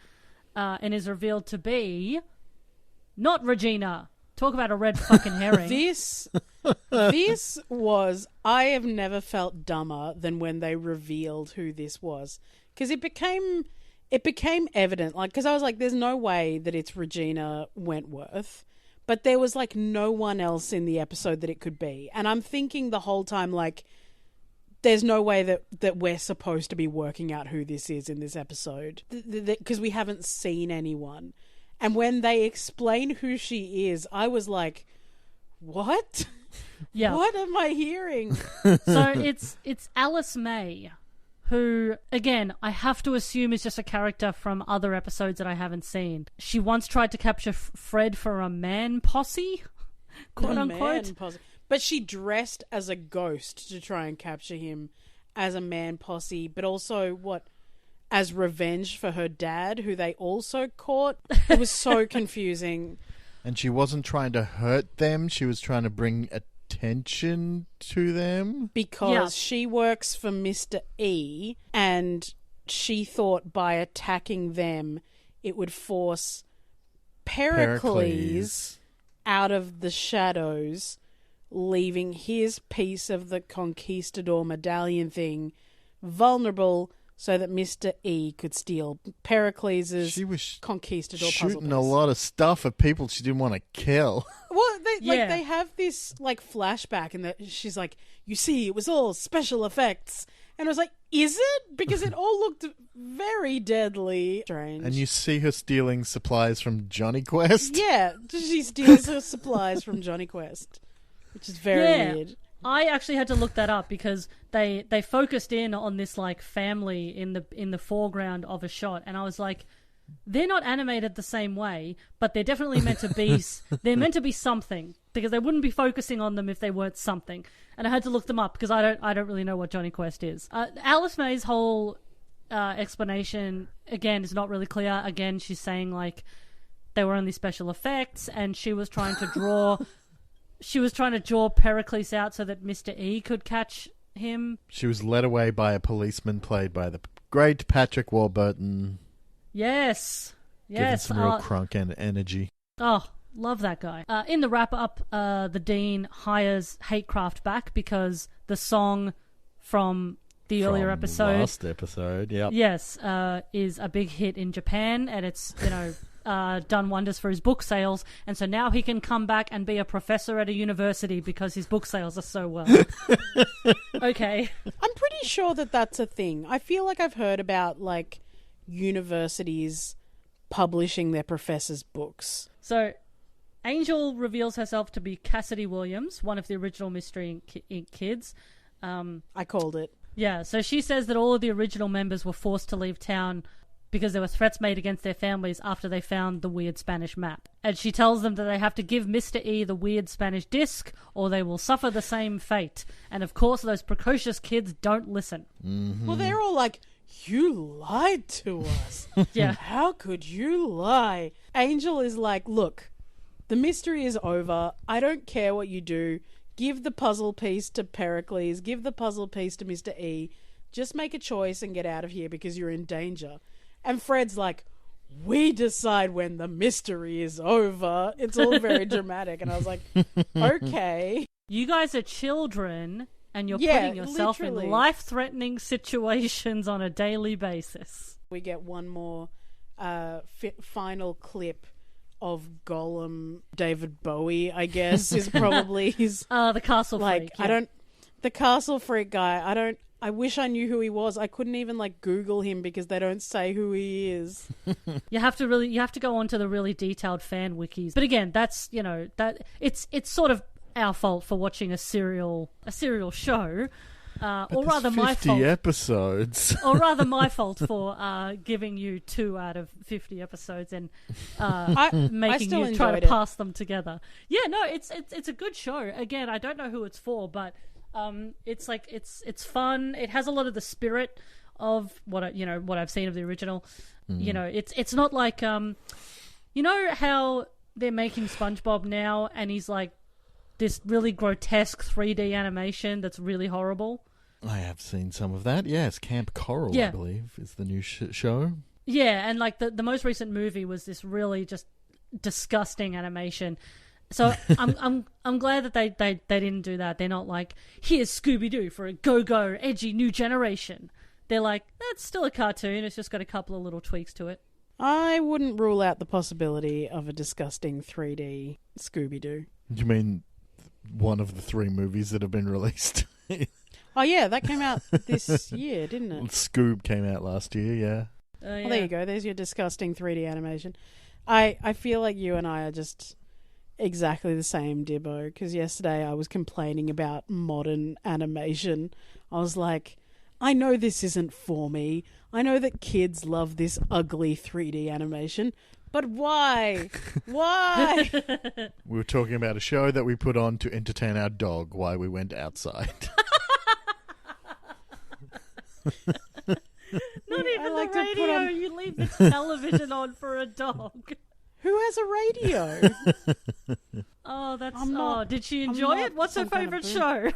and is revealed to be not Regina. Talk about a red fucking herring. This was... I have never felt dumber than when they revealed who this was. Because it became evident. Like, because I was like, there's no way that it's Regina Wentworth. But there was, like, no one else in the episode that it could be. And I'm thinking the whole time, like, there's no way that we're supposed to be working out who this is in this episode. Because we haven't seen anyone. And when they explain who she is, I was like, what? Yeah. What am I hearing? So it's Alice May, who, again, I have to assume is just a character from other episodes that I haven't seen. She once tried to capture Fred for a man posse, quote unquote. Man posse. But she dressed as a ghost to try and capture him as a man posse, but also, as revenge for her dad, who they also caught. It was so confusing. And she wasn't trying to hurt them. She was trying to bring attention to them. Because she works for Mr. E, and she thought by attacking them, it would force Pericles out of the shadows, leaving his piece of the conquistador medallion thing vulnerable, so that Mr. E could steal Pericles' conquistador puzzle piece. Shooting a lot of stuff at people she didn't want to kill. Well, they have this like flashback, and she's like, "You see, it was all special effects," and I was like, "Is it?" Because it all looked very deadly. Strange. And you see her stealing supplies from Johnny Quest. Yeah, she steals her supplies from Johnny Quest, which is very weird. I actually had to look that up because they focused in on this like family in the foreground of a shot, and I was like, they're not animated the same way, but they're definitely meant to be. They're meant to be something, because they wouldn't be focusing on them if they weren't something. And I had to look them up because I don't really know what Johnny Quest is. Alice May's whole explanation again is not really clear. Again, she's saying like they were only special effects, and she was trying to draw. She was trying to draw Pericles out so that Mr. E could catch him. She was led away by a policeman played by the great Patrick Warburton. Yes. Giving some real crunk and energy. Oh, Love that guy. In the wrap-up, the Dean hires Hatecraft back because the song from the earlier episode... last episode, yep. Yes, is a big hit in Japan, and it's, done wonders for his book sales, and so now he can come back and be a professor at a university because his book sales are so well. Okay. I'm pretty sure that that's a thing. I feel like I've heard about, like, universities publishing their professors' books. So... Angel reveals herself to be Cassidy Williams, one of the original Mystery Inc. kids. I called it. Yeah, so she says that all of the original members were forced to leave town because there were threats made against their families after they found the weird Spanish map. And she tells them that they have to give Mr. E the weird Spanish disc or they will suffer the same fate. And of course, those precocious kids don't listen. Mm-hmm. Well, they're all like, you lied to us. Yeah. How could you lie? Angel is like, look, the mystery is over. I don't care what you do. Give the puzzle piece to Pericles. Give the puzzle piece to Mr. E. Just make a choice and get out of here because you're in danger. And Fred's like, we decide when the mystery is over. It's all very dramatic. And I was like, okay. You guys are children and you're putting yourself literally in life-threatening situations on a daily basis. We get one more final clip of Gollum. David Bowie, I guess, is probably his... the castle freak. Yeah. The castle freak guy, I wish I knew who he was. I couldn't even, like, Google him because they don't say who he is. You have to go onto the really detailed fan wikis. But again, that's, that it's sort of our fault for watching a serial show. Or rather my fault. 50 episodes. Or rather my fault for giving you 2 out of 50 episodes and making you try to pass them together. Yeah, no, it's a good show. Again, I don't know who it's for, but it's fun. It has a lot of the spirit of what I've seen of the original. It's not like how they're making SpongeBob now and he's like this really grotesque 3D animation that's really horrible. I have seen some of that. Yes, Camp Coral, I believe, is the new show. Yeah, and like the most recent movie was this really just disgusting animation. So I'm glad that they didn't do that. They're not like, here's Scooby Doo for a go-go, edgy new generation. They're like, that's still a cartoon. It's just got a couple of little tweaks to it. I wouldn't rule out the possibility of a disgusting 3D Scooby Doo. You mean one of the 3 movies that have been released? Oh yeah, that came out this year, didn't it? Scoob came out last year, yeah. Well, there you go. There's your disgusting 3D animation. I feel like you and I are just exactly the same, Dibbo, because yesterday I was complaining about modern animation. I was like, I know this isn't for me. I know that kids love this ugly 3D animation, but why? Why? We were talking about a show that we put on to entertain our dog while we went outside. Not even the radio. You leave the television on for a dog. Who has a radio? Oh, that's... did she enjoy it? What's her favourite show?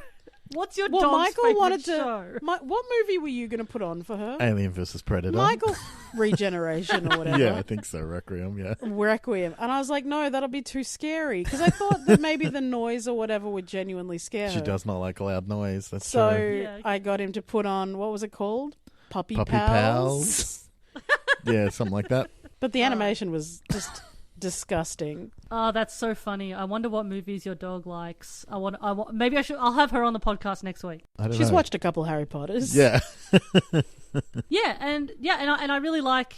What's your dog's Michael favourite wanted show? What movie were you going to put on for her? Alien vs. Predator. Michael, Regeneration or whatever. Yeah, I think so. Requiem, yeah. Requiem. And I was like, no, that'll be too scary. Because I thought that maybe the noise or whatever would genuinely scare her. She does not like loud noise. That's so true. Yeah. I got him to put on, what was it called? Puppy Pals. Pals. Yeah, something like that. But the animation was just disgusting. Oh, that's so funny. I wonder what movies your dog likes. Maybe I'll have her on the podcast next week. She's watched a couple Harry Potters. Yeah. and I really like,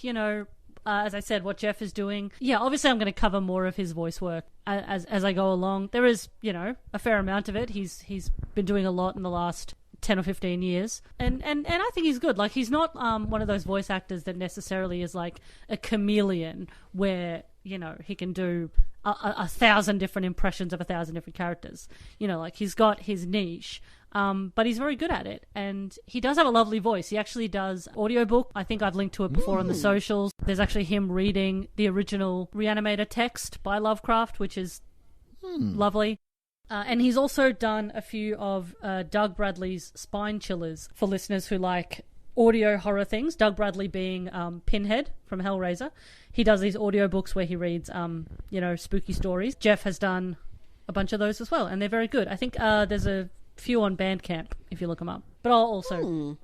as I said, what Jeff is doing. Yeah, obviously I'm going to cover more of his voice work as I go along. There is, a fair amount of it. He's been doing a lot in the last 10 or 15 years. And I think he's good. Like, he's not one of those voice actors that necessarily is like a chameleon where, he can do 1,000 different impressions of 1,000 different characters. Like, he's got his niche. But he's very good at it, and he does have a lovely voice. He actually does audiobook. I think I've linked to it before on the socials. There's actually him reading the original Re-Animator text by Lovecraft, which is lovely. And he's also done a few of Doug Bradley's Spine Chillers for listeners who like audio horror things, Doug Bradley being Pinhead from Hellraiser. he does these audiobooks where he reads, spooky stories. Jeff has done a bunch of those as well, and they're very good. I think there's a few on Bandcamp if you look them up. But I'll also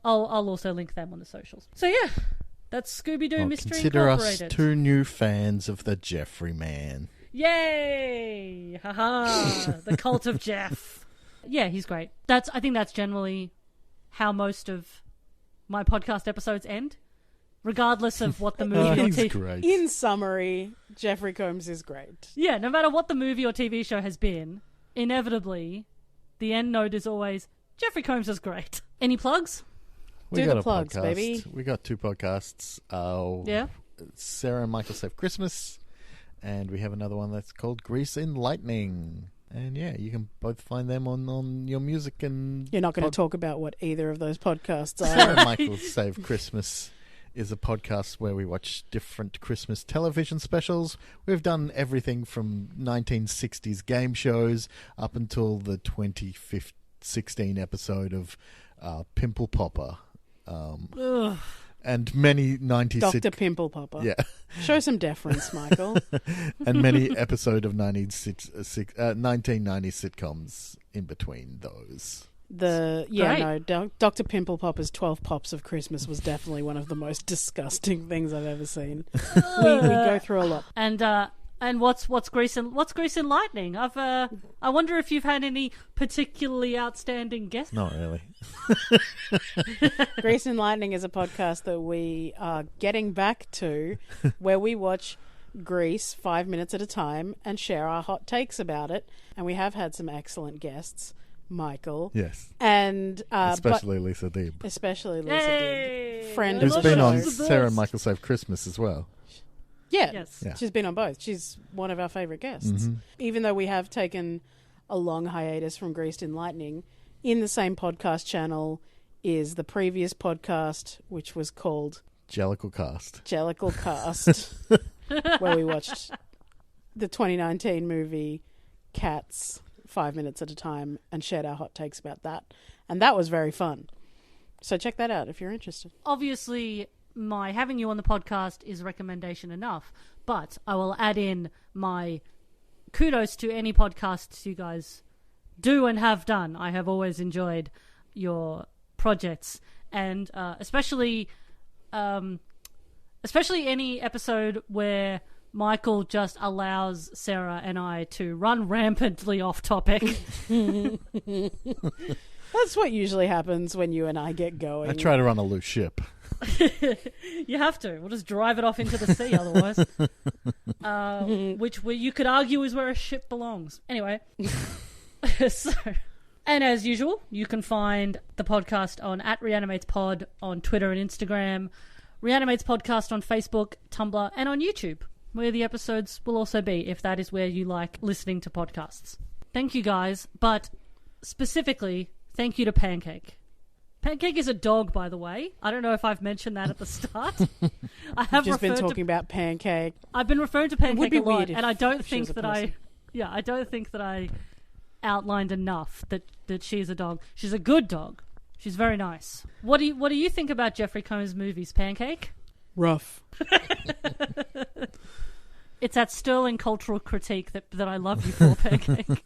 link them on the socials. So yeah, that's Scooby Doo Mystery consider Incorporated. Us 2 new fans of the Jeffrey Man. Yay! Haha! The cult of Jeff. Yeah, he's great. I think that's generally how most of my podcast episodes end, regardless of what the movie or TV. Great. In summary, Jeffrey Combs is great. Yeah, no matter what the movie or TV show has been, inevitably, the end note is always Jeffrey Combs is great. Any plugs? We Do got the a plugs, podcast. baby. We got 2 podcasts. Yeah. Sarah and Michael Save Christmas, and we have another one that's called Grease Enlightening. And yeah, you can both find them on your music and... You're not going to talk about what either of those podcasts are. Sarah and Michael Save Christmas is a podcast where we watch different Christmas television specials. We've done everything from 1960s game shows up until the 2016 episode of Pimple Popper. And many 90s... Dr. Pimple Popper. Yeah. Show some deference, Michael. And many episode of 1990s sitcoms in between those. Dr. Pimple Popper's 12 Pops of Christmas was definitely one of the most disgusting things I've ever seen. we go through a lot. And what's Grease Enlightening? I wonder if you've had any particularly outstanding guests. Not really. Grease Enlightening is a podcast that we are getting back to, where we watch Grease 5 minutes at a time and share our hot takes about it. And we have had some excellent guests. Michael. Yes. And especially Lisa Deeb. Especially Lisa Deeb. Friend who's of the been show. on Sarah and Michael Save Christmas as well. Yeah. Yes. Yeah. She's been on both. She's one of our favourite guests. Mm-hmm. Even though we have taken a long hiatus from Grease Enlightening, in the same podcast channel is the previous podcast, which was called Jellicle Cast, where we watched the 2019 movie Cats 5 minutes at a time and shared our hot takes about that. And that was very fun. So check that out if you're interested. Obviously, my having you on the podcast is recommendation enough, but I will add in my kudos to any podcasts you guys do and have done. I have always enjoyed your projects, and especially any episode where Michael just allows Sarah and I to run rampantly off topic. That's what usually happens when you and I get going. I try to run a loose ship. You have to. We'll just drive it off into the sea otherwise. Which you could argue is where a ship belongs. Anyway. And as usual, you can find the podcast on @Re-AniMatesPod on Twitter and Instagram, Re-AniMates Podcast on Facebook, Tumblr, and on YouTube, where the episodes will also be, if that is where you like listening to podcasts. Thank you guys, but specifically, thank you to Pancake. Pancake is a dog, by the way. I don't know if I've mentioned that at the start. I have just been talking about Pancake. I've been referring to Pancake a lot, and I don't if think that I don't think that I outlined enough that she's a dog. She's a good dog. She's very nice. What do you think about Jeffrey Combs' movies, Pancake? Rough. It's that sterling cultural critique that I love you for, Pancake.